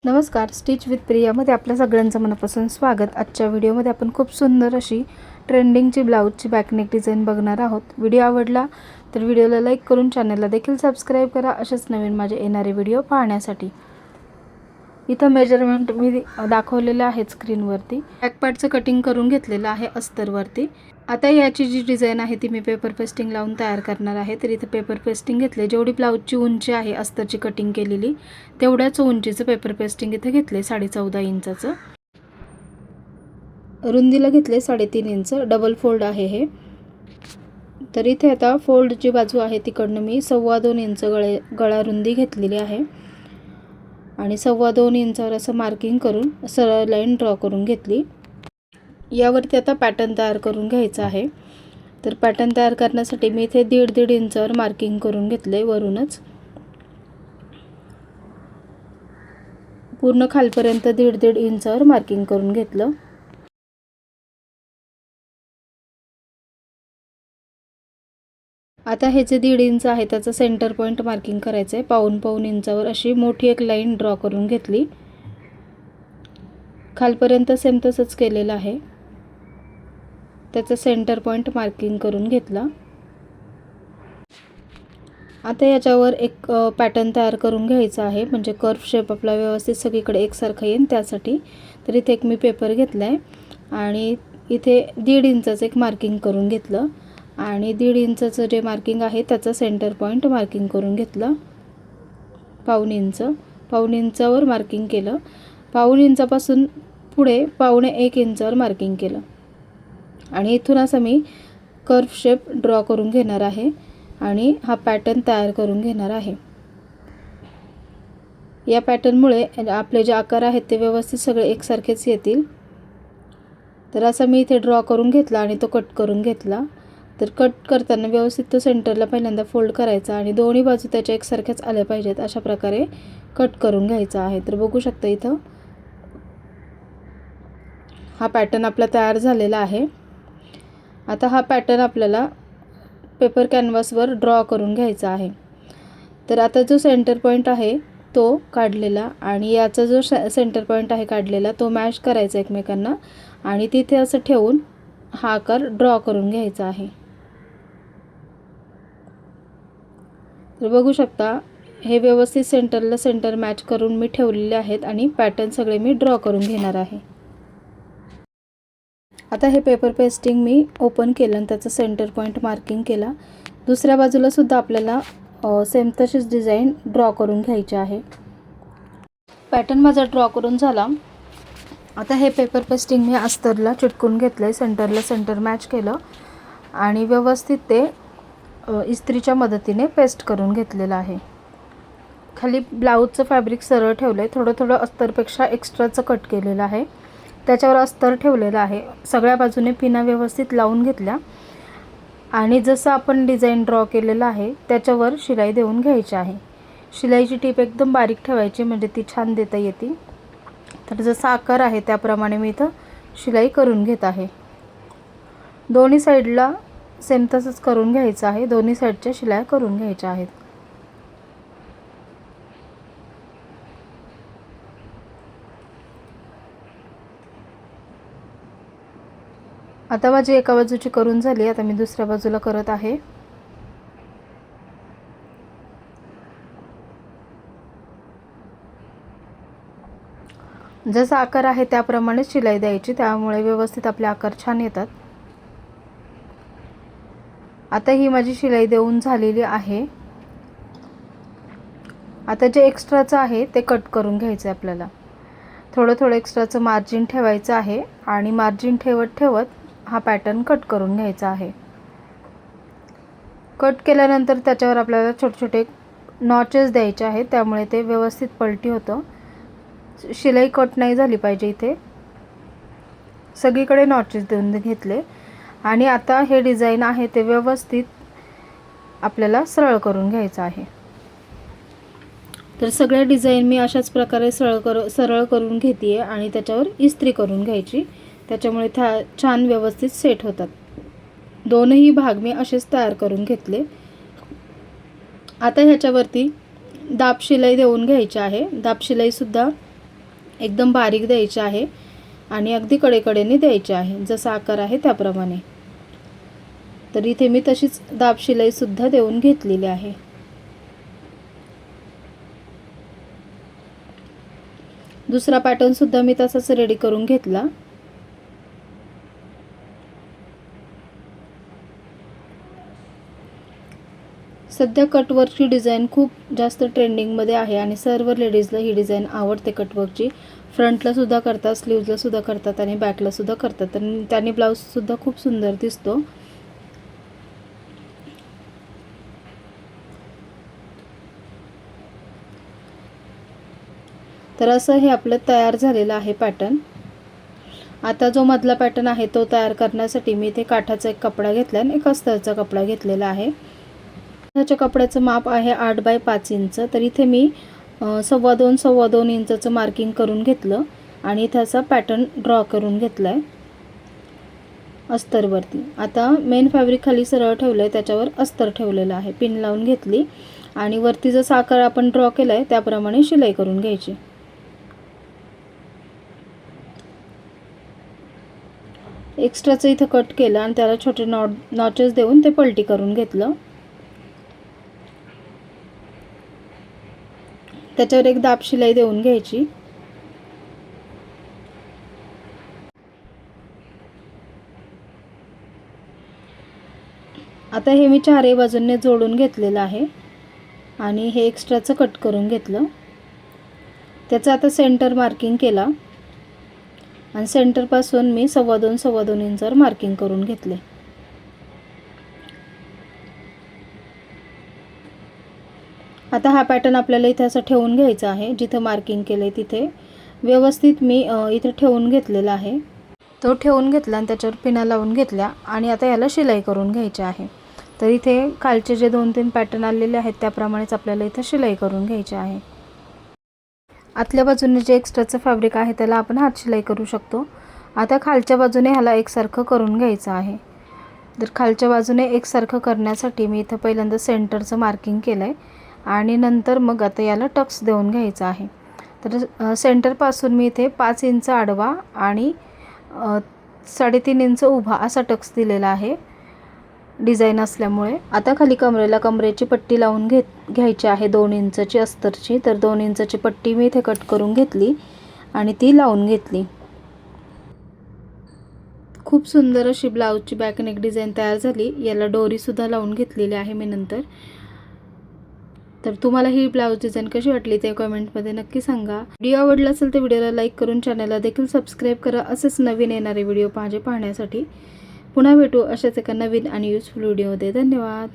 नमस्कार, stitch with प्रियामध्ये आपल्या सगळ्यांचं मनापासून स्वागत। आजच्या व्हिडिओमध्ये आपण खूप सुंदर अशी ट्रेंडिंगची ब्लाऊजची बॅकनेक डिझाइन बघणार आहोत। व्हिडिओ आवडला तर व्हिडिओला लाईक करून चॅनलला देखील सबस्क्राइब करा अशाच नवीन माझे येणारे व्हिडिओ पाहण्यासाठी। इथं मेजरमेंट मी दाखवलेले आहेत स्क्रीनवरती। बॅक पार्टचं कटिंग करून घेतलेलं आहे अस्तरवरती। आता याची जी डिझाइन आहे ती मी पेपर पेस्टिंग लावून तयार करणार आहे। तर इथे पेपर पेस्टिंग घेतले, जेवढी ब्लाऊजची उंची आहे अस्तरची कटिंग केलेली तेवढ्याच उंचीचं पेपर पेस्टिंग इथे घेतले 14.5 इंचाचं। रुंदीला घेतले 3.5 इंच, डबल फोल्ड आहे हे। तर इथे आता फोल्ड जी बाजू आहे तिकडनं मी 2.25 इंच गळा रुंदी घेतलेली आहे आणि 2.25 इंचावर असं मार्किंग करून सरळ लाईन ड्रॉ करून घेतली। यावरती आता पॅटर्न तयार करून घ्यायचा आहे। तर पॅटर्न तयार करण्यासाठी मी इथे 1.5 इंचावर मार्किंग करून घेतले वरूनच पूर्ण खालपर्यंत 1.5 इंचावर मार्किंग करून घेतलं। आता हे जे 1.5 इंच आहे त्याचं सेंटर पॉइंट मार्किंग करायचं आहे। 1.25 इंचावर अशी मोठी एक लाईन ड्रॉ करून घेतली। खालपर्यंत सेम तसंच केलेलं आहे, त्याचं सेंटर पॉइंट मार्किंग करून घेतला। आता याच्यावर एक पॅटर्न तयार करून घ्यायचा आहे, म्हणजे कर्व शेप आपला व्यवस्थित सगळीकडे एकसारखा येईल त्यासाठी। तर इथे एक मी पेपर घेतलाय आणि इथे 1.5 इंचाचं एक मार्किंग करून घेतलं आणि 1.5 इंचाचं जे मार्किंग आहे त्याचं सेंटर पॉइंट मार्किंग करून घेतलं। 1.25 इंचावर मार्किंग केलं। 1.25 इंचापासून पुढे 1.25 इंचावर मार्किंग केलं आणि इथून असं मी कर्व शेप ड्रॉ करून घेणार आहे आणि हा पॅटर्न तयार करून घेणार आहे। या पॅटर्नमुळे आपले जे आकार आहेत ते व्यवस्थित सगळे एकसारखेच येतील। तर असं मी इथे ड्रॉ करून घेतला आणि तो कट करून घेतला। तर कट करताना व्यवस्थित तो सेंटरला पहिल्यांदा फोल्ड करायचा आणि दोन्ही बाजू त्याच्या एकसारख्याच आल्या पाहिजेत अशा प्रकारे कट करून घ्यायचा आहे। तर बघू शकता इथं हा पॅटर्न आपला तयार झालेला आहे। आता हा पॅटर्न आपल्याला पेपर कॅनव्हासवर ड्रॉ करून घ्यायचा आहे। तर आता जो सेंटर पॉइंट आहे तो काढलेला आणि याचा जो सेंटर पॉइंट आहे काढलेला तो मॅच करायचा एकमेकांना आणि तिथे असं ठेवून हा आकार ड्रॉ करून घ्यायचा आहे। तर बघू शकता हे व्यवस्थित सेंटरला सेंटर मॅच करून मी ठेवलेले आहेत आणि पॅटर्न सगळे मी ड्रॉ करून घेणार आहे। आता हे पेपर पेस्टिंग मी ओपन केलं आणि त्याचं सेंटर पॉइंट मार्किंग केला। दुसऱ्या बाजूला सुद्धा आपल्याला सेम तशीच डिझाइन ड्रॉ करून घ्यायची आहे। पॅटर्न माझा ड्रॉ करून झाला। आता हे पेपर पेस्टिंग मी अस्तरला चिटकून घेतलंय, सेंटरला सेंटर मॅच केलं आणि व्यवस्थित ते इस्त्रीच्या मदतीने पेस्ट करून घेतलेलं आहे। खाली ब्लाऊजचं फॅब्रिक सरळ ठेवलंय, थोडं अस्तरपेक्षा एक्स्ट्राचं कट केलेलं आहे, त्याच्यावर अस्तर ठेवलेलं आहे। सगळ्या बाजूने पिना व्यवस्थित लावून घेतल्या आणि जसं आपण डिझाइन ड्रॉ केलेलं आहे त्याच्यावर शिलाई देऊन घ्यायची आहे। शिलाईची टीप एकदम बारीक ठेवायची म्हणजे ती छान देता येते। तर जसा आकार आहे त्याप्रमाणे मी इथं शिलाई करून घेत आहे। दोन्ही साईडला सेम तसंच करून घ्यायचं आहे, दोन्ही साईडच्या शिलाई करून घ्यायच्या आहेत। आता माझी एका बाजूची करून झाली, आता मी दुसऱ्या बाजूला करत आहे। जसा आकार आहे त्याप्रमाणे शिलाई द्यायची, त्यामुळे व्यवस्थित आपले आकार छान येतात। आता ही माझी शिलाई देऊन झालेली आहे। आता जे एक्स्ट्राचं आहे ते कट करून घ्यायचं आहे आपल्याला। थोडं एक्स्ट्राचं मार्जिन ठेवायचं आहे आणि मार्जिन ठेवत हा पॅटर्न कट करून घ्यायचा आहे। कट केल्यानंतर त्याच्यावर आपल्याला छोटे नॉचेस द्यायचे आहेत, त्यामुळे ते व्यवस्थित पलटी होतं। शिलाई कट नाही झाली पाहिजे, इथे सगळीकडे नॉचेस देऊन घेतले आणि आता हे डिझाइन आहे ते व्यवस्थित आपल्याला सरळ करून घ्यायचं आहे। तर सगळे डिझाइन मी अशाच प्रकारे सरळ करून घेते आणि त्याच्यावर इस्त्री करून घ्यायची, त्याच्यामुळे छान व्यवस्थित सेट होतात। दोनही भाग मी असेच तयार करून घेतले। आता ह्याच्यावरती दाब शिलाई देऊन घ्यायची आहे। दाब शिलाई सुद्धा एकदम बारीक द्यायची आहे आणि अगदी कडेकडेने द्यायची आहे, जसा आकार आहे त्याप्रमाणे. तर इथे मी तशीच दाब शिलाई सुद्धा देऊन घेतलेली आहे. दुसरा पॅटर्न सुद्धा मी तसाच रेडी करून घेतला. सध्या कटवर्कची डिझाईन खूप जास्त ट्रेंडिंगमध्ये आहे आणि सर्व लेडीजला ही डिझाईन आवडते कटवर्कची. फ्रंटला सुद्धा करतात, स्लीव्जला सुद्धा करतात आणि बॅकला सुद्धा करतात आणि त्याने ब्लाऊज सुद्धा खूप सुंदर दिसतो. तर असं हे आपलं तयार झालेलं आहे पॅटर्न. आता जो मधला पॅटर्न आहे तो तयार करण्यासाठी मी इथे काठाचा एक कपडा घेतला आणि एक अस्तरचा कपडा घेतलेला आहे. त्याच्या कपड्याचं माप आहे 8 बाय 5 इंच. तर इथे मी 2.25 इंचाचं मार्किंग करून घेतलं आणि इथे असा पॅटर्न ड्रॉ करून घेतला आहे अस्तरवरती. आता मेन फॅब्रिक खाली सरळ ठेवलं आहे, त्याच्यावर अस्तर ठेवलेलं आहे. पिन लावून घेतली आणि वरती जसा आकार आपण ड्रॉ केला आहे त्याप्रमाणे शिलाई करून घ्यायची. एक्स्ट्राचं इथं कट केलं आणि त्याला छोटे नॉचेस देऊन ते पलटी करून घेतलं. त्याच्यावर एक दाब शिलाई देऊन घ्यायची. आता हे मी चारही बाजूंनी जोडून घेतलेलं आहे आणि हे एक्स्ट्राचं कट करून घेतलं. त्याचं आता सेंटर मार्किंग केला आणि सेंटरपासून मी 2.25 इंचावर मार्किंग करून घेतले. आता हा पॅटर्न आपल्याला इथे असं ठेवून घ्यायचा आहे. जिथं मार्किंग केलं आहे तिथे व्यवस्थित मी इथे ठेवून घेतलेला आहे. तो ठेवून घेतला आणि त्याच्यावर पिना लावून घेतल्या आणि आता याला शिलाई करून घ्यायची आहे. तर इथे खालचे जे 2-3 पॅटर्न आलेले आहेत त्याप्रमाणेच आपल्याला इथे शिलाई करून घ्यायची आहे. आतल्या बाजूने जे एक्स्ट्राचं फॅब्रिक आहे त्याला आपण हात शिलाई करू शकतो. आता खालच्या बाजूने ह्याला एकसारखं करून घ्यायचं आहे. तर खालच्या बाजूने एकसारखं करण्यासाठी मी इथं पहिल्यांदा सेंटरचं मार्किंग केलं आहे आणि नंतर मग आता याला टक्स देऊन घ्यायचं आहे. तर सेंटरपासून मी इथे 5 इंच आडवा आणि 3.5 इंच उभा असा टक्स दिलेला आहे डिझाईन असल्यामुळे. आता खाली कमरेची पट्टी लावून घ्यायची आहे 2 इंचची अस्तरची. तर 2 इंचची पट्टी मी इथे कट करून घेतली आणि ती लावून घेतली. खूप सुंदर अशी ब्लाऊजची बॅक नेक डिझाईन तयार झाली. याला डोरीसुद्धा लावून घेतलेली आहे मी नंतर. तर तुम्हाला ही ब्लाऊज डिझाईन कशी वाटली ते कमेंटमध्ये नक्की सांगा. व्हिडिओ आवडला असेल तर व्हिडिओला लाईक करून चॅनलला देखील सबस्क्राईब करा. असेच नवीन येणारे व्हिडिओ पाहण्यासाठी. पुन्हा भेटू अशाच एका नवीन आणि यूजफुल व्हिडिओमध्ये. धन्यवाद.